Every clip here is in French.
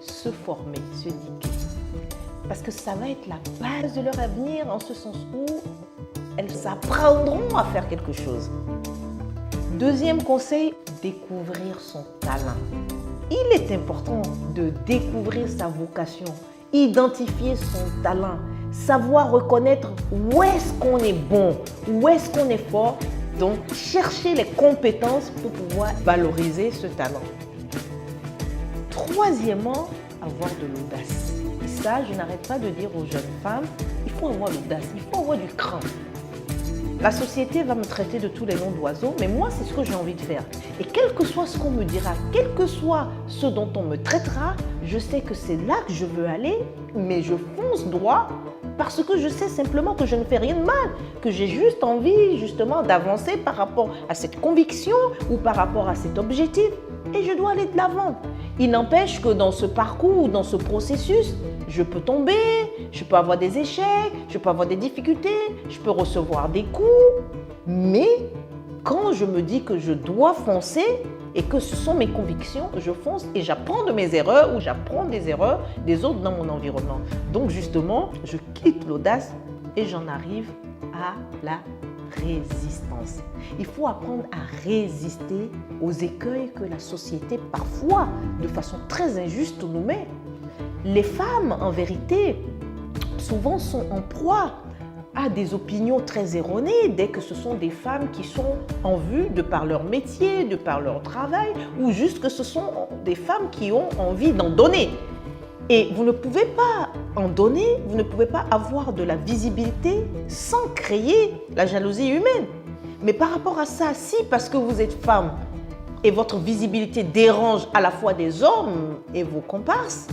se former, s'éduquer. Parce que ça va être la base de leur avenir, en ce sens où elles apprendront à faire quelque chose. Deuxième conseil, découvrir son talent. Il est important de découvrir sa vocation, identifier son talent, savoir reconnaître où est-ce qu'on est bon, où est-ce qu'on est fort. Donc, chercher les compétences pour pouvoir valoriser ce talent. Troisièmement, avoir de l'audace. Et ça, je n'arrête pas de dire aux jeunes femmes, il faut avoir l'audace, il faut avoir du cran. La société va me traiter de tous les noms d'oiseaux, mais moi, c'est ce que j'ai envie de faire. Et quel que soit ce qu'on me dira, quel que soit ce dont on me traitera, je sais que c'est là que je veux aller, mais je fonce droit parce que je sais simplement que je ne fais rien de mal, que j'ai juste envie justement d'avancer par rapport à cette conviction ou par rapport à cet objectif. Et je dois aller de l'avant. Il n'empêche que dans ce parcours, dans ce processus, je peux tomber, je peux avoir des échecs, je peux avoir des difficultés, je peux recevoir des coups. Mais quand je me dis que je dois foncer et que ce sont mes convictions, je fonce et j'apprends de mes erreurs ou j'apprends des erreurs des autres dans mon environnement. Donc justement, je quitte l'audace et j'en arrive à la résistance. Il faut apprendre à résister aux écueils que la société, parfois, de façon très injuste, nous met. Les femmes, en vérité, souvent sont en proie à des opinions très erronées dès que ce sont des femmes qui sont en vue de par leur métier, de par leur travail, ou juste que ce sont des femmes qui ont envie d'en donner. Et vous ne pouvez pas en donner, vous ne pouvez pas avoir de la visibilité sans créer la jalousie humaine. Mais par rapport à ça, si parce que vous êtes femme et votre visibilité dérange à la fois des hommes et vos comparses,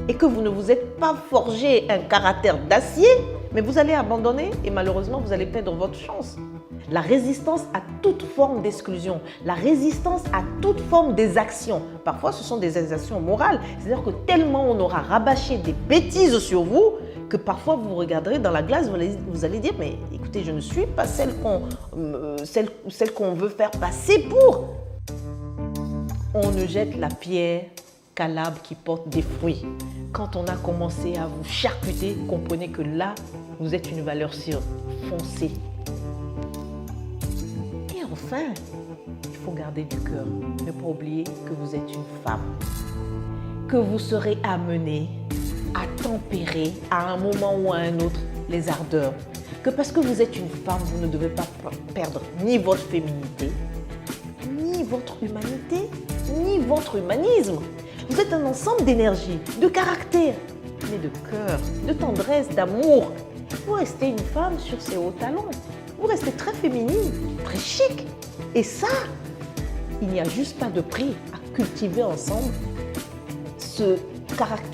et que vous ne vous êtes pas forgé un caractère d'acier, mais vous allez abandonner et malheureusement vous allez perdre votre chance. La résistance à toute forme d'exclusion, la résistance à toute forme d'exaction. Parfois, ce sont des exactions morales. C'est-à-dire que tellement on aura rabâché des bêtises sur vous que parfois vous regarderez dans la glace, vous allez dire « mais écoutez, je ne suis pas celle qu'on veut faire passer pour ». On ne jette la pierre qu'à l'arbre qui porte des fruits. Quand on a commencé à vous charcuter, comprenez que là, vous êtes une valeur sûre. Foncez. Et enfin, il faut garder du cœur. Ne pas oublier que vous êtes une femme. Que vous serez amenée à tempérer à un moment ou à un autre les ardeurs. Que parce que vous êtes une femme, vous ne devez pas perdre ni votre féminité, ni votre humanité, ni votre humanisme. Vous êtes un ensemble d'énergie, de caractère, mais de cœur, de tendresse, d'amour. Vous restez une femme sur ses hauts talons. Vous restez très féminine, très chic. Et ça, il n'y a juste pas de prix à cultiver ensemble ce caractère.